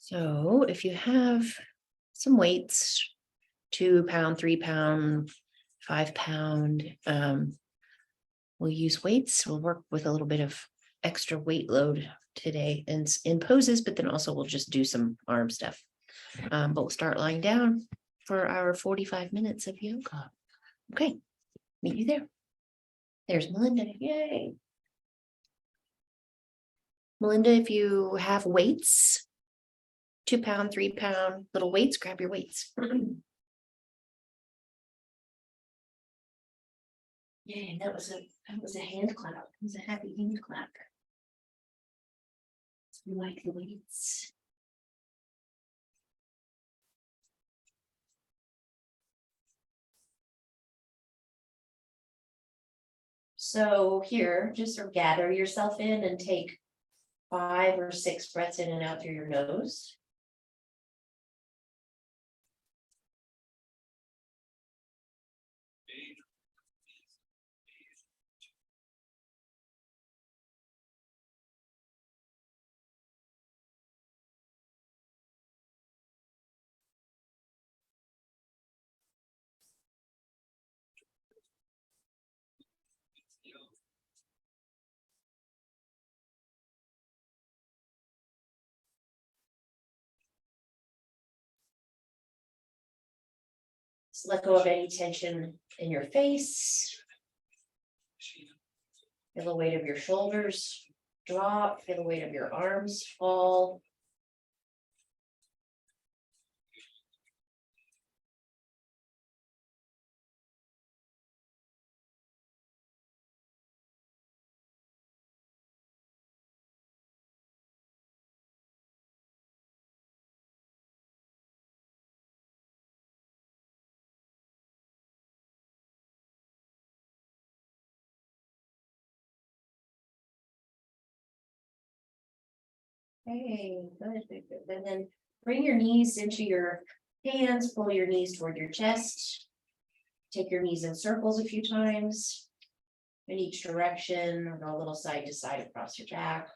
So if you have some weights, 2 pound, 3 pound, 5 pound, we'll use weights. We'll work with a little bit of extra weight load today and in poses, but then also we'll just do some arm stuff. But we'll start lying down for our 45 minutes of yoga. Okay, meet you there. There's Melinda. Yay. Melinda, if you have weights, 2 pound, 3 pound little weights, grab your weights. Yay, that was a hand clap. It was a happy hand clap. We like the weights. So here, just sort of gather yourself in and take 5 or 6 breaths in and out through your nose. So let go of any tension in your face. Feel the weight of your shoulders drop, feel the weight of your arms fall. Okay, good. And then bring your knees into your hands, pull your knees toward your chest. Take your knees in circles a few times in each direction, or go a little side to side across your back.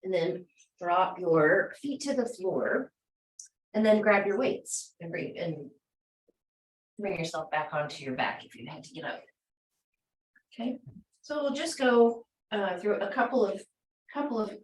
And then drop your feet to the floor and then grab your weights and bring yourself back onto your back if you had to get up. Okay, so we'll just go through a couple of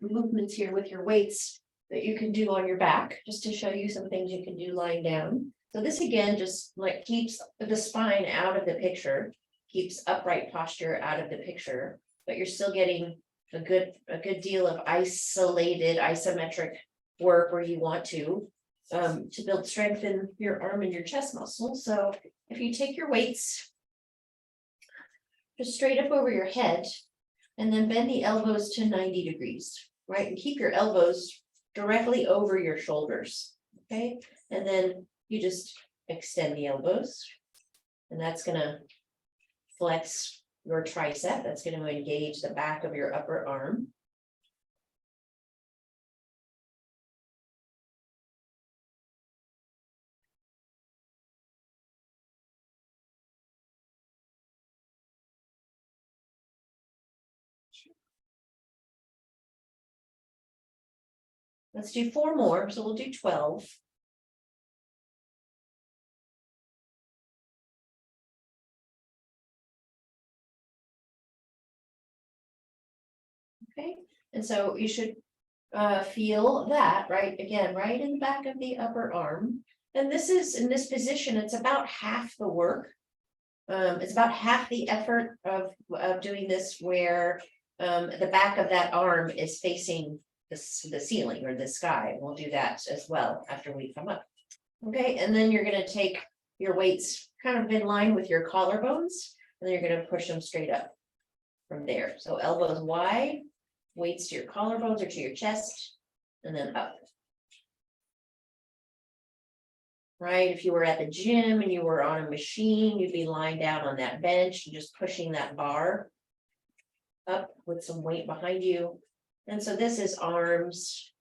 movements here with your weights that you can do on your back, just to show you some things you can do lying down. So this again just like keeps the spine out of the picture, keeps upright posture out of the picture, but you're still getting a good deal of isolated isometric work where you want to build strength in your arm and your chest muscles. So if you take your weights just straight up over your head and then bend the elbows to 90 degrees, right? And keep your elbows directly over your shoulders, okay? And then you just extend the elbows, and that's gonna flex your tricep. That's going to engage the back of your upper arm. Let's do 4 more, so we'll do 12. Okay, and so you should feel that, right? Again, right in the back of the upper arm. And this is, in this position, it's about half the work. It's about half the effort of doing this, where the back of that arm is facing the ceiling or the sky. We'll do that as well after we come up. Okay, and then you're going to take your weights kind of in line with your collarbones, and then you're going to push them straight up from there. So elbows wide, weights to your collarbones or to your chest, and then up. Right, if you were at the gym and you were on a machine, you'd be lying down on that bench and just pushing that bar up with some weight behind you. And so this is arms,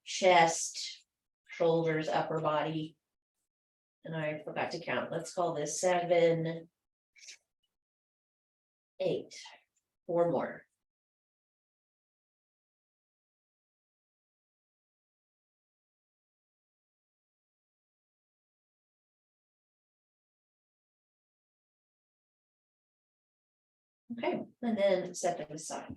chest, shoulders, upper body. And I forgot to count. Let's call this 7, 8, 4 more. Okay, and then set them aside.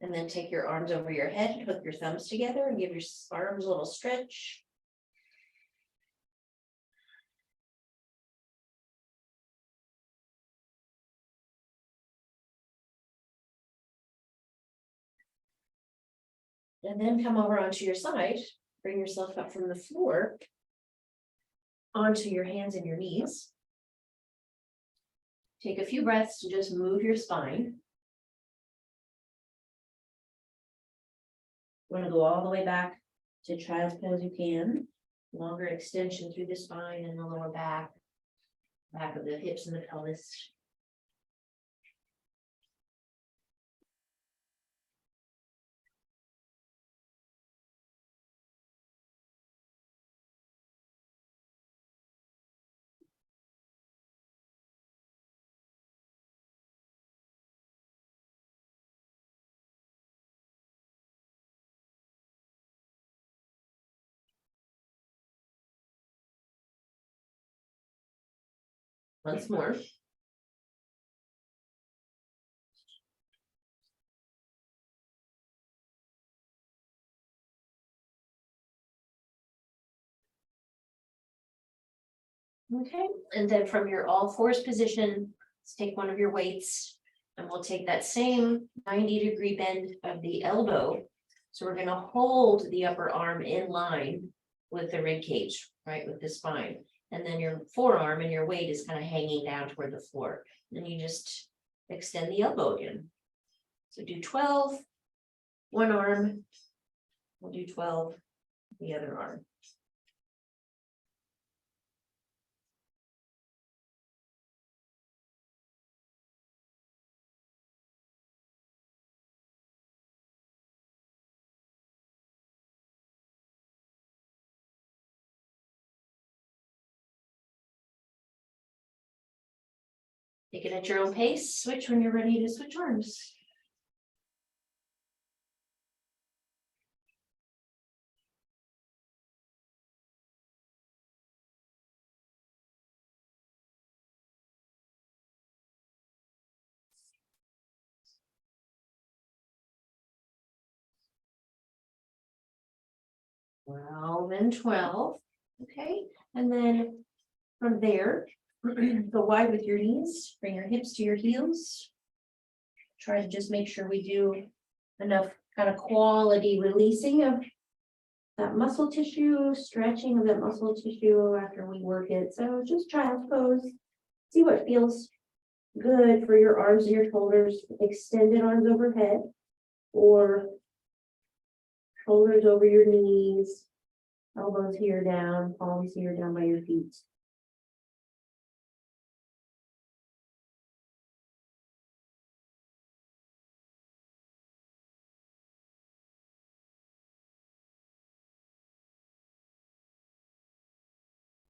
And then take your arms over your head, hook your thumbs together and give your arms a little stretch. And then come over onto your side, bring yourself up from the floor onto your hands and your knees. Take a few breaths to just move your spine. You want to go all the way back to child's pose you can. Longer extension through the spine and the lower back of the hips and the pelvis. Once more. Okay, and then from your all fours position, let's take one of your weights and we'll take that same 90-degree bend of the elbow. So we're going to hold the upper arm in line with the rib cage, right, with the spine. And then your forearm and your weight is kind of hanging down toward the floor. Then you just extend the elbow again. So do 12, one arm, we'll do 12, the other arm. Take it at your own pace, switch when you're ready to switch arms. Well, then 12, okay, and then from there, go wide with your knees, bring your hips to your heels. Try to just make sure we do enough kind of quality releasing of that muscle tissue, stretching of that muscle tissue after we work it. So just child's pose, see what feels good for your arms and your shoulders, extended arms overhead, or shoulders over your knees, elbows here down, palms here down by your feet.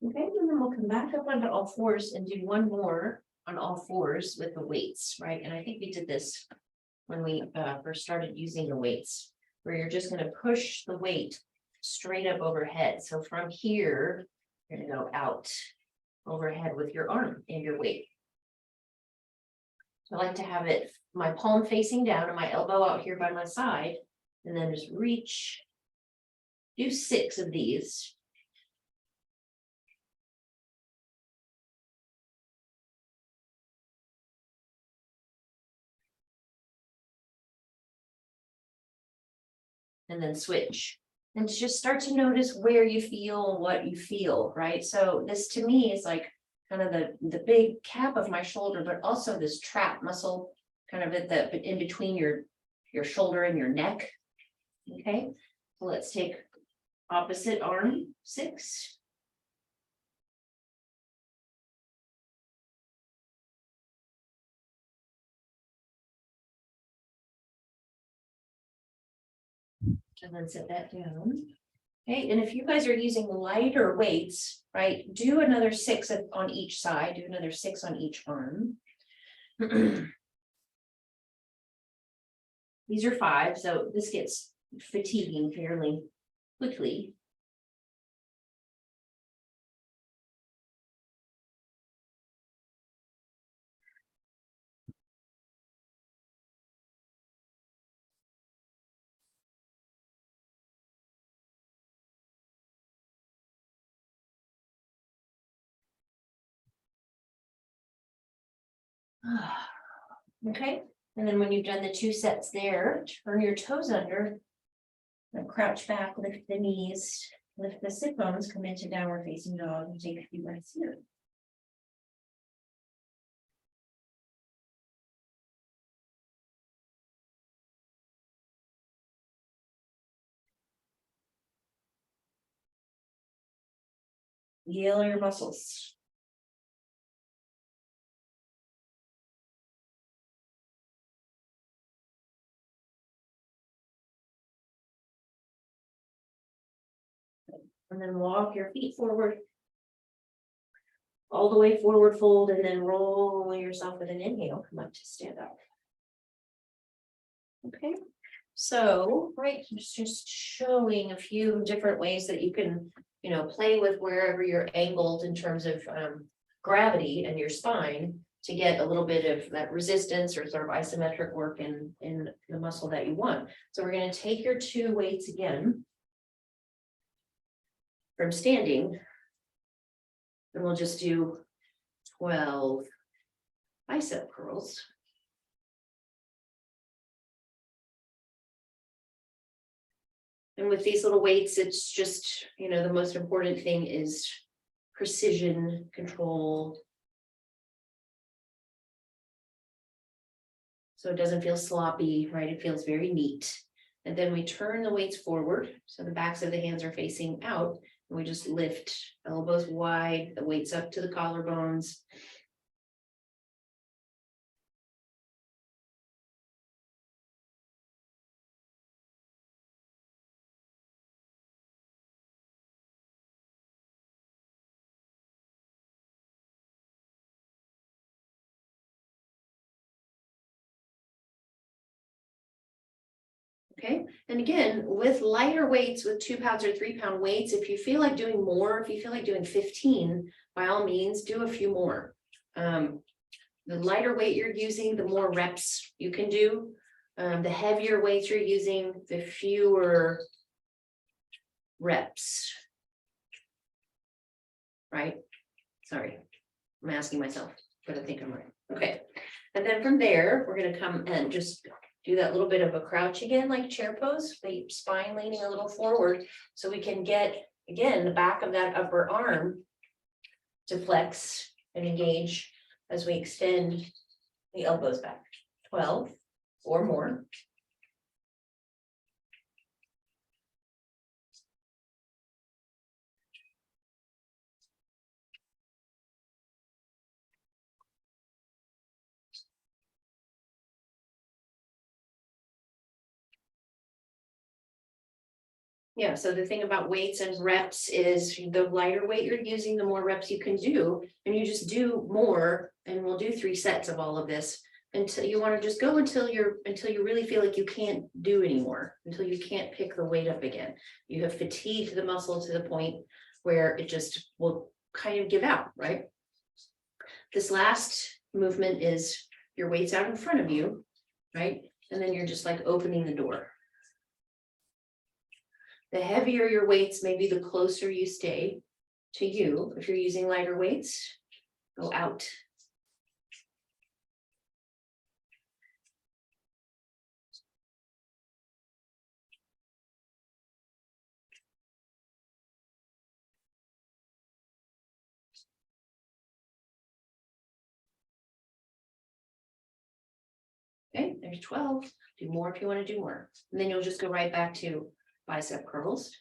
Okay, and then we'll come back up onto all fours and do one more on all fours with the weights, right? And I think we did this when we first started using the weights, where you're just going to push the weight straight up overhead. So from here, you're going to go out overhead with your arm and your weight. So I like to have it, my palm facing down and my elbow out here by my side, and then just reach, do 6 of these. And then switch. And just start to notice where you feel, what you feel, right? So this to me is like kind of the big cap of my shoulder, but also this trap muscle kind of at the in between your shoulder and your neck. Okay, so let's take opposite arm, 6. And then set that down. Okay, and if you guys are using lighter weights, right, do another 6 on each side, do another 6 on each arm. These are 5, so this gets fatiguing fairly quickly. Okay, and then when you've done the 2 sets there, turn your toes under. And crouch back, lift the knees, lift the sit bones, come into downward facing dog, and take a few breaths here. Heal your muscles. And then walk your feet forward. All the way forward, fold, and then roll yourself with an inhale, come up to stand up. Okay, so, right, just showing a few different ways that you can, play with wherever you're angled in terms of gravity and your spine to get a little bit of that resistance or sort of isometric work in the muscle that you want. So we're going to take your 2 weights again from standing, and we'll just do 12 bicep curls. And with these little weights, it's just, the most important thing is precision control. So it doesn't feel sloppy, right? It feels very neat. And then we turn the weights forward. So the backs of the hands are facing out. And we just lift elbows wide, the weights up to the collarbones. Okay, and again, with lighter weights, with 2 pounds or 3 pound weights, if you feel like doing more, if you feel like doing 15, by all means, do a few more. The lighter weight you're using, the more reps you can do. The heavier weights you're using, the fewer reps. Right? Sorry, I'm asking myself, but I think I'm right. Okay, and then from there, we're going to come and just do that little bit of a crouch again, like chair pose, the spine leaning a little forward, so we can get, again, the back of that upper arm to flex and engage as we extend the elbows back. 12 or more. Yeah, so the thing about weights and reps is the lighter weight you're using, the more reps you can do, and you just do more, and we'll do 3 sets of all of this until you want to just go until you really feel like you can't do anymore, until you can't pick the weight up again. You have fatigued the muscle to the point where it just will kind of give out, right? This last movement is your weights out in front of you, right? And then you're just like opening the door. The heavier your weights, maybe the closer you stay to you. If you're using lighter weights, go out. Okay, there's 12. Do more if you want to do more. And then you'll just go right back to bicep curls.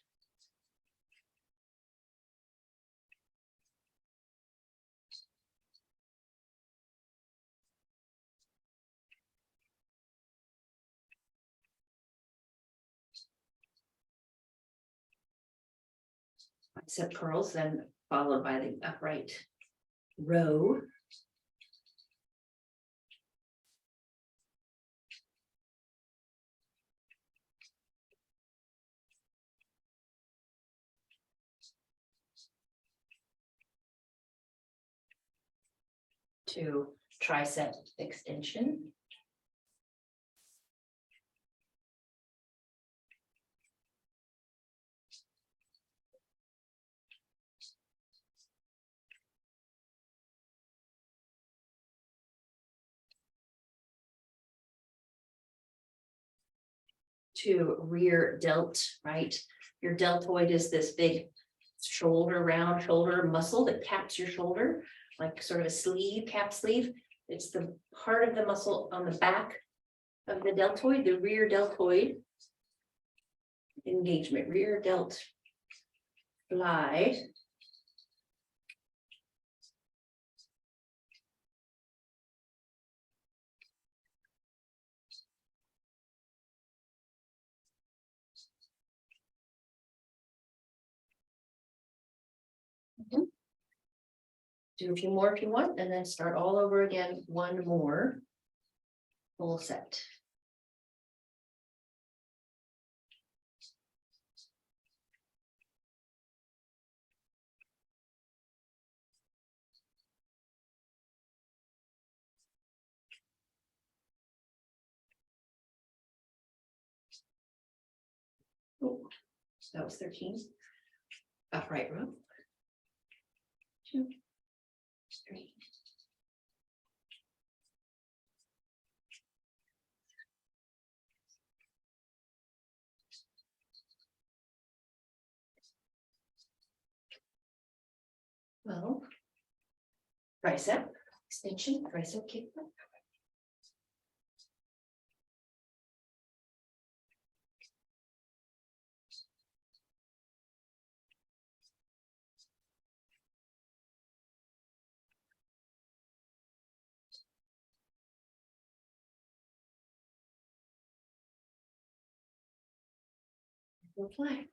Bicep curls, then followed by the upright row. To tricep extension. To rear delt, right? Your deltoid is this big shoulder, round shoulder muscle that caps your shoulder, like sort of a sleeve, cap sleeve. It's the part of the muscle on the back of the deltoid, the rear deltoid. Engagement, rear delt fly. Do a few more if you want, and then start all over again, one more full set. Oh, so that was 13. Upright row. 2, 3. Well, tricep extension, tricep kick. We'll fly.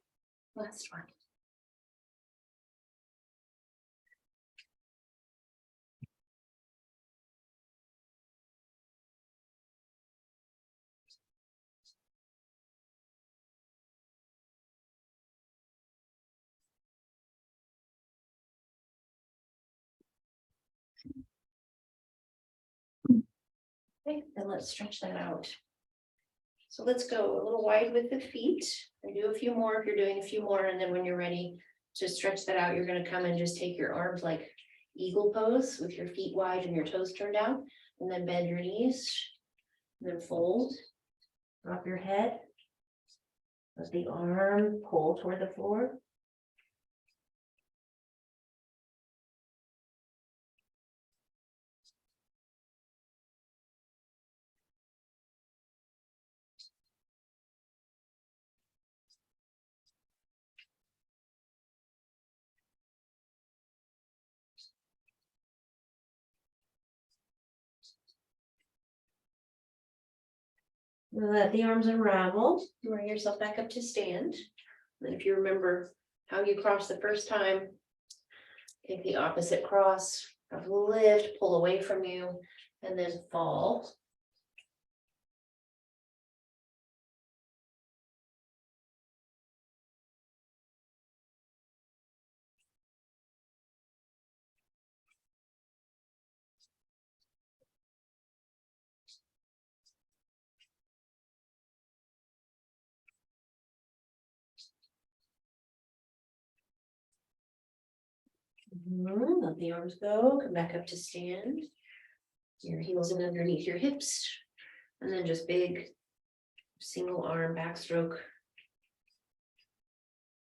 Last one. Okay, then let's stretch that out. So let's go a little wide with the feet and do a few more if you're doing a few more, and then when you're ready to stretch that out, you're going to come and just take your arms like eagle pose with your feet wide and your toes turned out, and then bend your knees, and then fold, drop your head, let the arm pull toward the floor. Let the arms unravel, bring yourself back up to stand. And if you remember how you crossed the first time, take the opposite cross, lift, pull away from you, and then fall. Let the arms go, come back up to stand. Your heels in underneath your hips, and then just big single arm backstroke.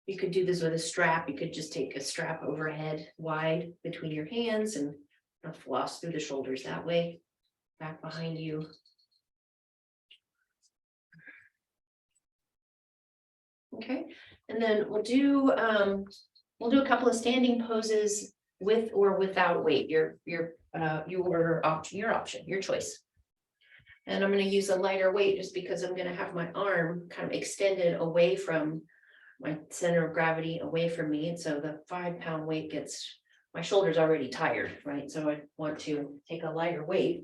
You could do this with a strap. You could just take a strap overhead wide between your hands and floss through the shoulders that way. Back behind you. Okay, and then we'll do a couple of standing poses with or without weight. Your option, your choice. And I'm going to use a lighter weight just because I'm going to have my arm kind of extended away from my center of gravity away from me, and so the 5-pound weight gets, my shoulder's already tired, right? So I want to take a lighter weight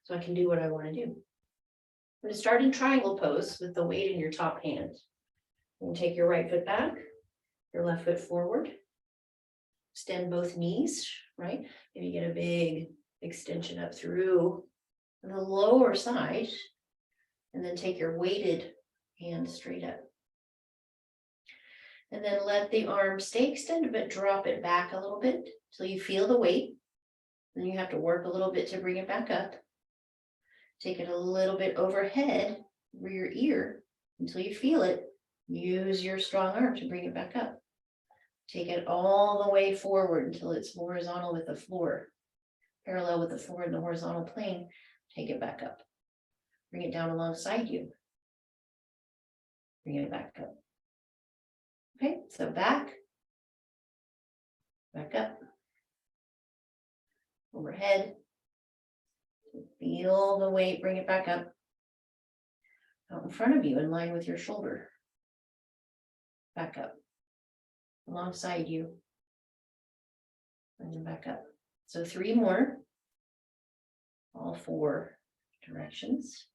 so I can do what I want to do. I'm going to start in triangle pose with the weight in your top hand. And take your right foot back, your left foot forward. Extend both knees, right? Maybe get a big extension up through the lower side, and then take your weighted hand straight up. And then let the arm stay extended, but drop it back a little bit till you feel the weight. Then you have to work a little bit to bring it back up. Take it a little bit overhead over your ear until you feel it. Use your strong arm to bring it back up. Take it all the way forward until it's horizontal with the floor, parallel with the floor in the horizontal plane. Take it back up. Bring it down alongside you. Bring it back up. Okay, so back up, overhead. Feel the weight, bring it back up. Out in front of you, in line with your shoulder. Back up. Alongside you. And then back up. So 3 more. All 4 directions.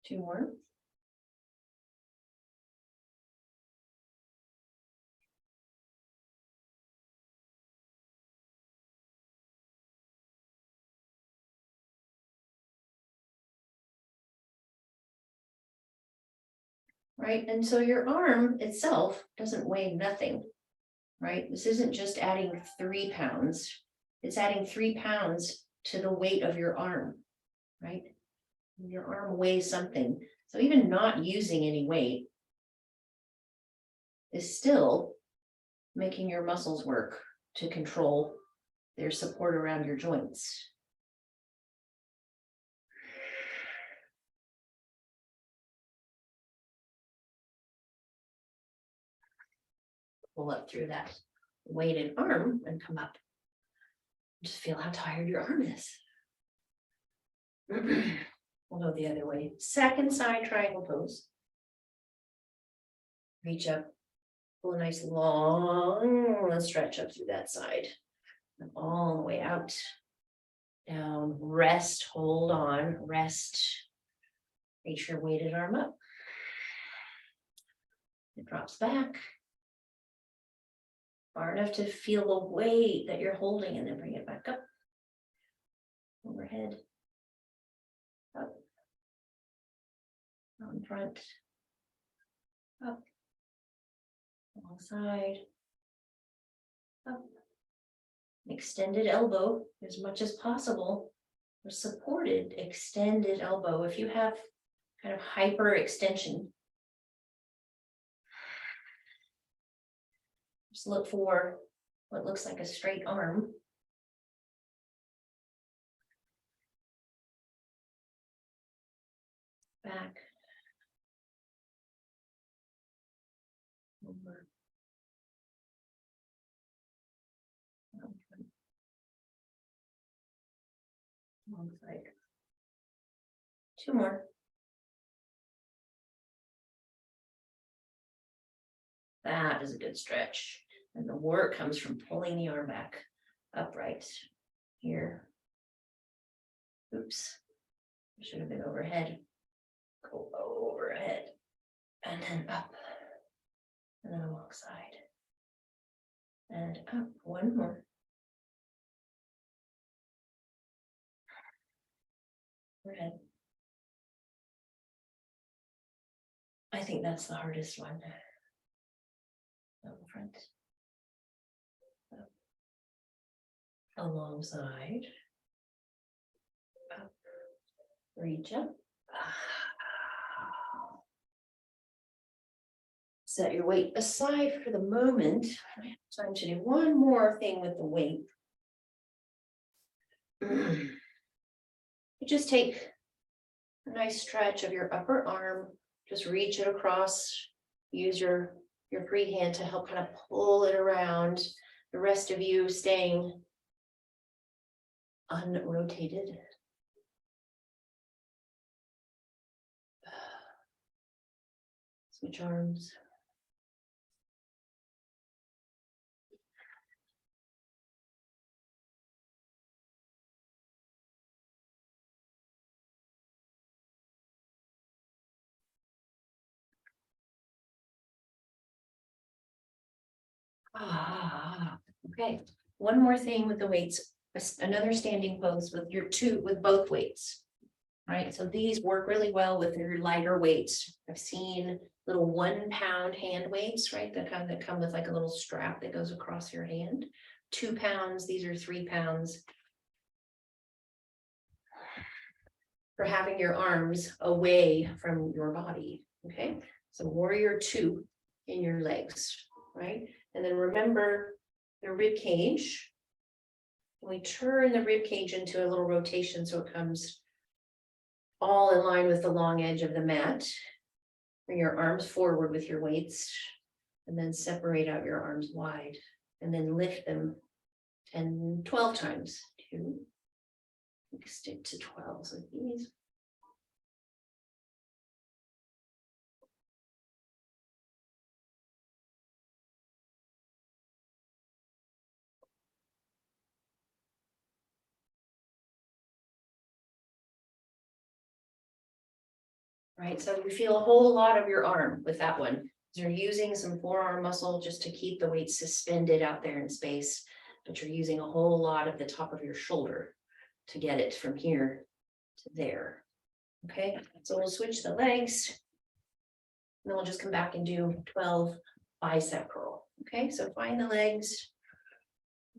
Two more. Right, and so your arm itself doesn't weigh nothing, right? This isn't just adding 3 pounds, it's adding 3 pounds to the weight of your arm, right? Your arm weighs something, so even not using any weight is still making your muscles work to control their support around your joints. Pull up through that weighted arm and come up. Just feel how tired your arm is. We'll go the other way. Second side triangle pose. Reach up, pull a nice long stretch up through that side. And all the way out. Down, rest, hold on, rest. Reach your weighted arm up. It drops back. Far enough to feel the weight that you're holding, and then bring it back up. Overhead. Up. Out in front. Up. Alongside. Up. Extended elbow as much as possible. Or supported extended elbow. If you have kind of hyper extension, just look for what looks like a straight arm. Back. Over. Alongside. 2 more. That is a good stretch. And the work comes from pulling the arm back upright here. Oops. It should have been overhead. Go overhead. And then up. And then alongside. And up. 1 more. Overhead. I think that's the hardest one. Up in front. Up. Alongside. Up. Reach up. Set your weight aside for the moment. I have time to do one more thing with the weight. You just take a nice stretch of your upper arm, just reach it across, use your your free hand to help kind of pull it around. The rest of you staying unrotated. Switch arms. Okay, one more thing with the weights, another standing pose with both weights. Right, so these work really well with your lighter weights. I've seen little 1 pound hand weights, right? The kind that come with like a little strap that goes across your hand. 2 pounds, these are 3 pounds. For having your arms away from your body, okay? So warrior 2 in your legs, right? And then remember the rib cage. We turn the rib cage into a little rotation so it comes all in line with the long edge of the mat. Bring your arms forward with your weights and then separate out your arms wide and then lift them 10, 12 times. 2, stick to 12 like these. Right, so you feel a whole lot of your arm with that one. You're using some forearm muscle just to keep the weight suspended out there in space, but you're using a whole lot of the top of your shoulder to get it from here to there. Okay, so we'll switch the legs. And then we'll just come back and do 12 bicep curl. Okay, so find the legs,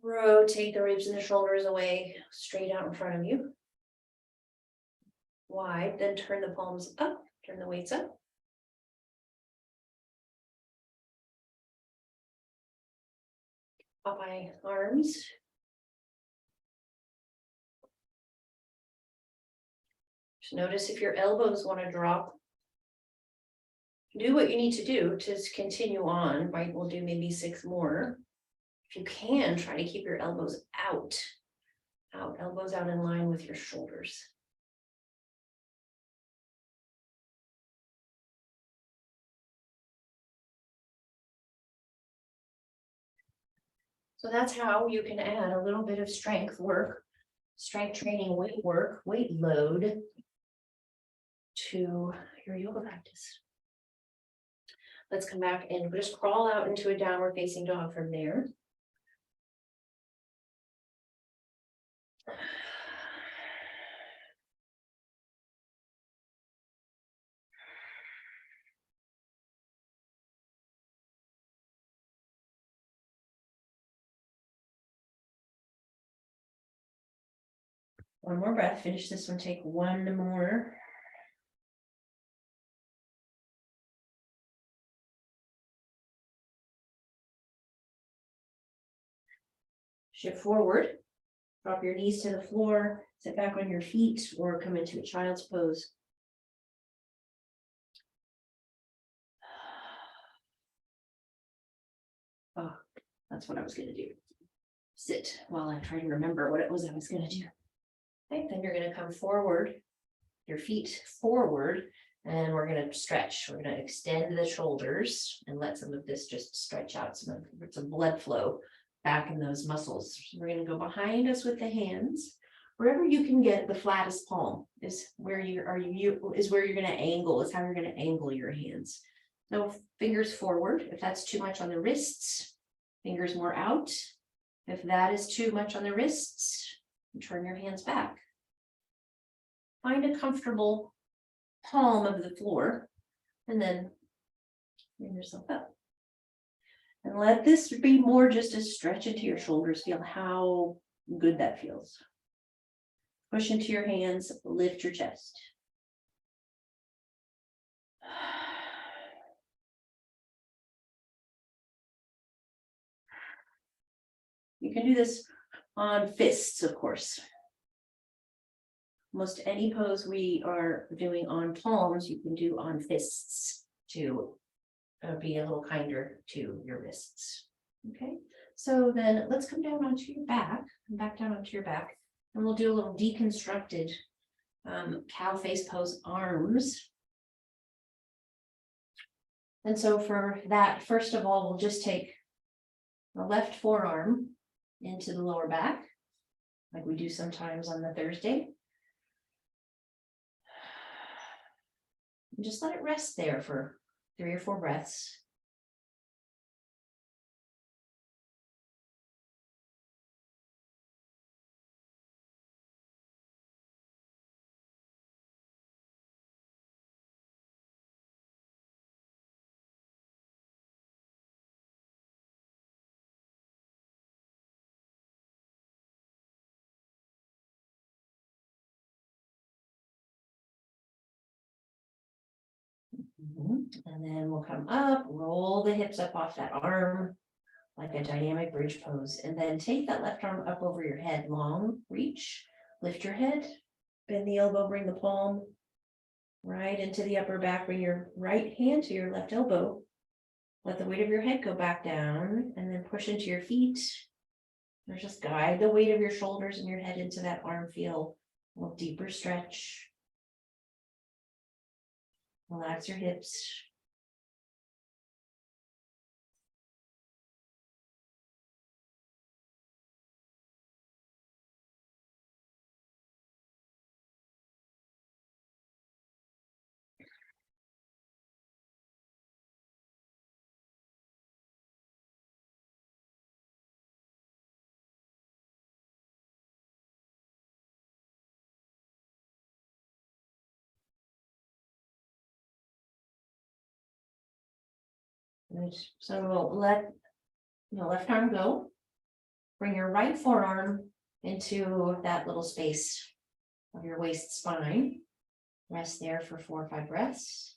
rotate the ribs and the shoulders away, straight out in front of you. Wide, then turn the palms up, turn the weights up. Popeye arms. Just notice if your elbows want to drop. Do what you need to do to continue on, right? We'll do maybe 6 more. If you can, try to keep your elbows out, elbows out in line with your shoulders. So that's how you can add a little bit of strength work, strength training, weight work, weight load to your yoga practice. Let's come back and just crawl out into a downward facing dog from there. One more breath, finish this one, take one more. Shift forward, drop your knees to the floor, sit back on your feet, or come into a child's pose. Oh, that's what I was going to do. Sit while I try to remember what it was I was going to do. Okay, then you're going to come forward, your feet forward, and we're going to stretch. We're going to extend the shoulders and let some of this just stretch out, some blood flow back in those muscles. We're going to go behind us with the hands. Wherever you can get the flattest palm is where you're going to angle, is how you're going to angle your hands. So fingers forward. If that's too much on the wrists, fingers more out. If that is too much on the wrists, turn your hands back. Find a comfortable palm of the floor and then bring yourself up. And let this be more just a stretch into your shoulders. Feel how good that feels. Push into your hands, lift your chest. You can do this on fists, of course. Most any pose we are doing on palms, you can do on fists to be a little kinder to your wrists. Okay, so then let's come down onto your back, back down onto your back, and we'll do a little deconstructed cow face pose arms. And so for that, first of all, we'll just take the left forearm into the lower back, like we do sometimes on the Thursday. And just let it rest there for 3 or 4 breaths. And then we'll come up, roll the hips up off that arm like a dynamic bridge pose, and then take that left arm up over your head, long reach, lift your head, bend the elbow, bring the palm right into the upper back, bring your right hand to your left elbow, let the weight of your head go back down, and then push into your feet, or just guide the weight of your shoulders and your head into that arm, feel a little deeper stretch. Relax your hips. Good. So we'll let the left arm go. Bring your right forearm into that little space of your waist spine. Rest there for 4 or 5 breaths.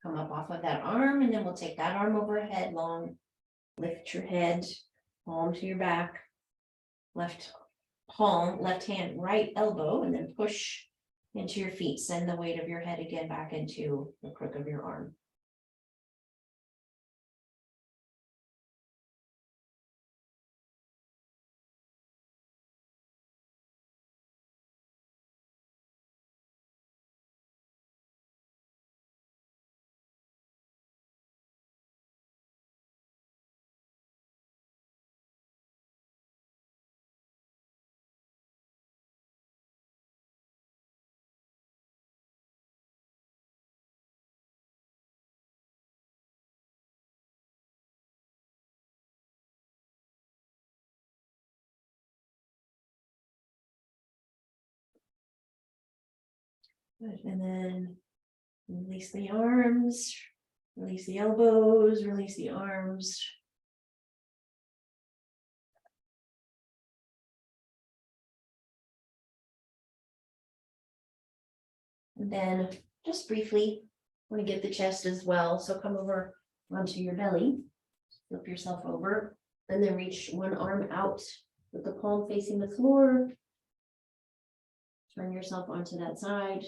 Come up off of that arm, and then we'll take that arm overhead long. Lift your head, palm to your back, left palm, left hand, right elbow, and then push into your feet. Send the weight of your head again back into the crook of your arm. Good. And then release the arms, release the elbows, release the arms. And then just briefly, want to get the chest as well. So come over onto your belly, flip yourself over, and then reach one arm out with the palm facing the floor. Turn yourself onto that side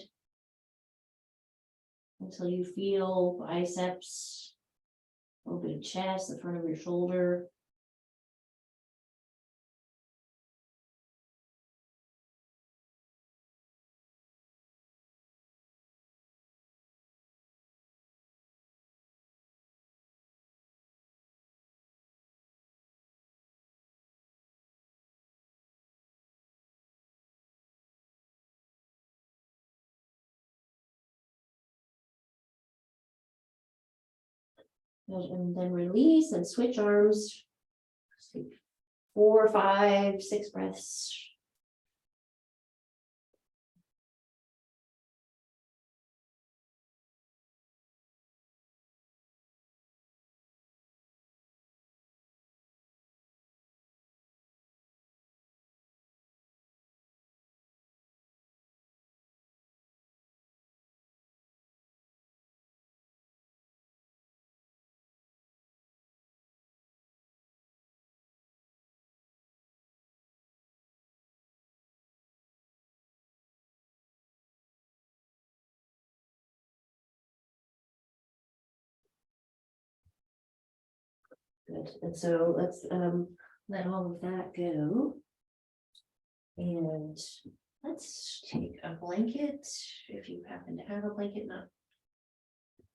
until you feel biceps, open chest, the front of your shoulder. And then release and switch arms. 4, 5, 6 breaths. Good, and so let's let all of that go. And let's take a blanket, if you happen to have a blanket, not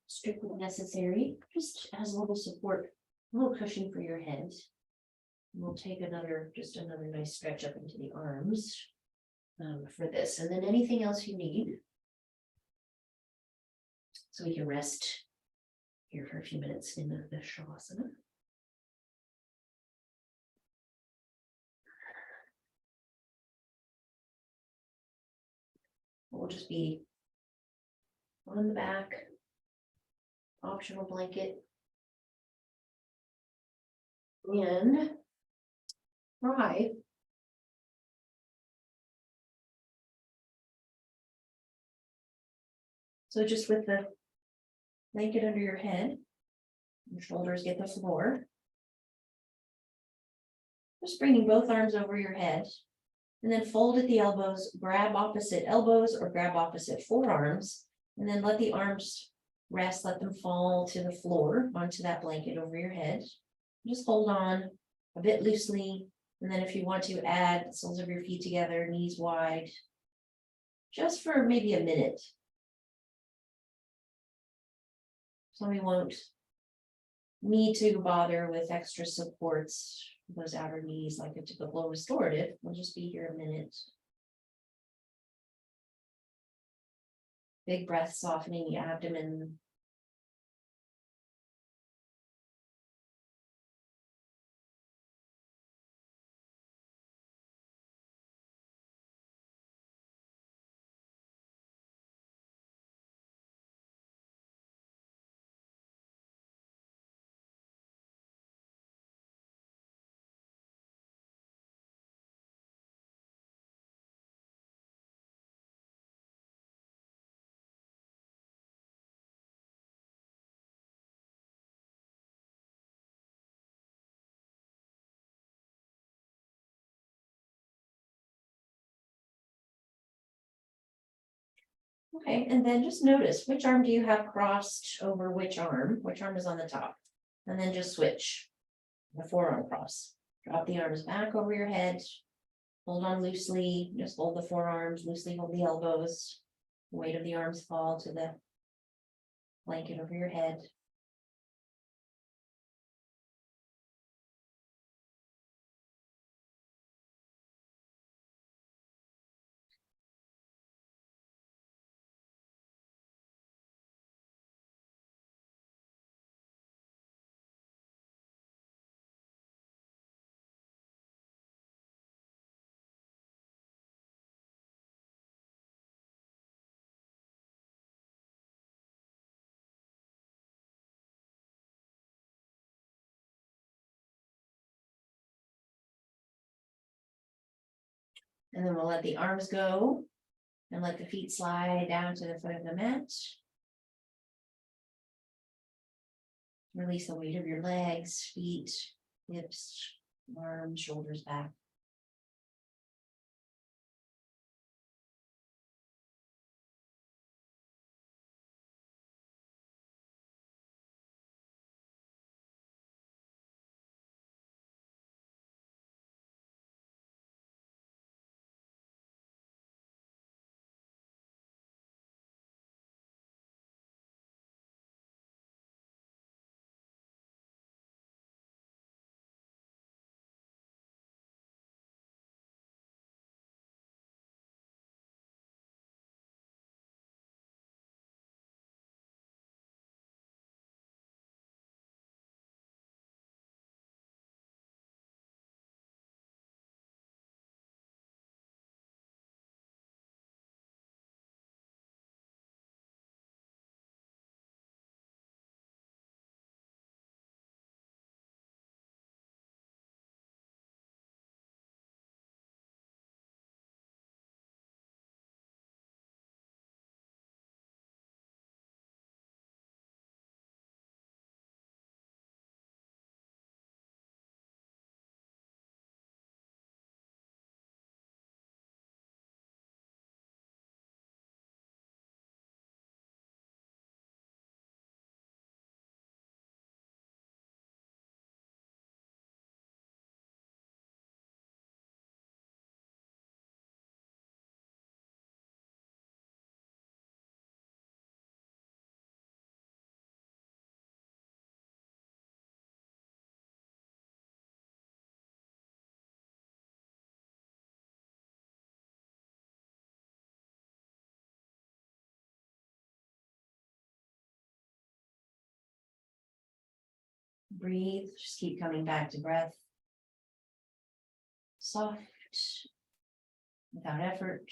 strictly necessary, just as a little support, a little cushion for your head. We'll take just another nice stretch up into the arms for this, and then anything else you need. So we can rest here for a few minutes in the Shavasana. We'll just be on the back, optional blanket. And try so just with the blanket under your head, your shoulders get the floor. Just bringing both arms over your head. And then fold at the elbows, grab opposite elbows or grab opposite forearms, and then let the arms rest, let them fall to the floor onto that blanket over your head. Just hold on a bit loosely, and then if you want to add the soles of your feet together, knees wide, just for maybe a minute. So we won't need to bother with extra supports. Those outer knees like a typical restorative. We'll just be here a minute. Big breath, softening the abdomen. Okay, and then just notice which arm do you have crossed over which arm is on the top, and then just switch the forearm cross. Drop the arms back over your head, hold on loosely, just hold the forearms, loosely hold the elbows, the weight of the arms fall to the blanket over your head. And then we'll let the arms go and let the feet slide down to the foot of the mat. Release the weight of your legs, feet, hips, arms, shoulders back. Breathe, just keep coming back to breath. Soft, without effort.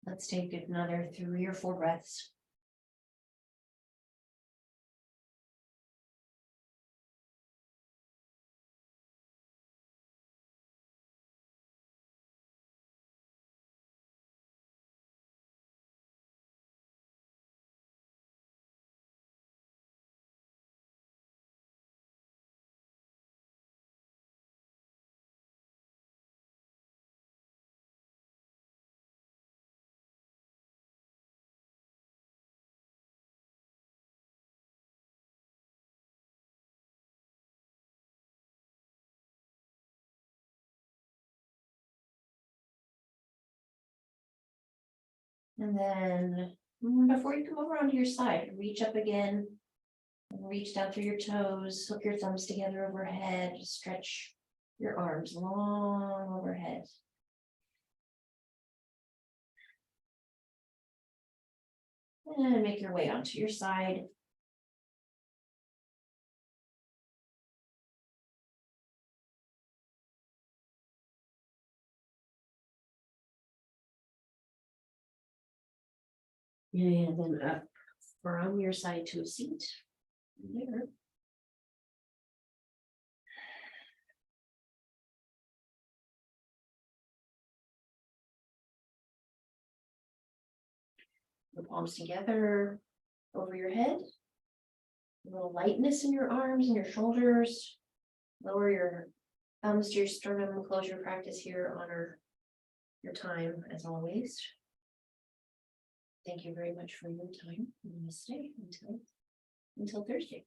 Let's take another 3 or 4 breaths. And then before you come over onto your side, reach up again. Reach down through your toes, hook your thumbs together overhead, stretch your arms long overhead. And make your way onto your side. And then up from your side to a seat. There. The palms together over your head. A little lightness in your arms and your shoulders. Lower your thumbs to your sternum. Close your practice here. Honor your time as always. Thank you very much for your time. I'm going to stay until Thursday.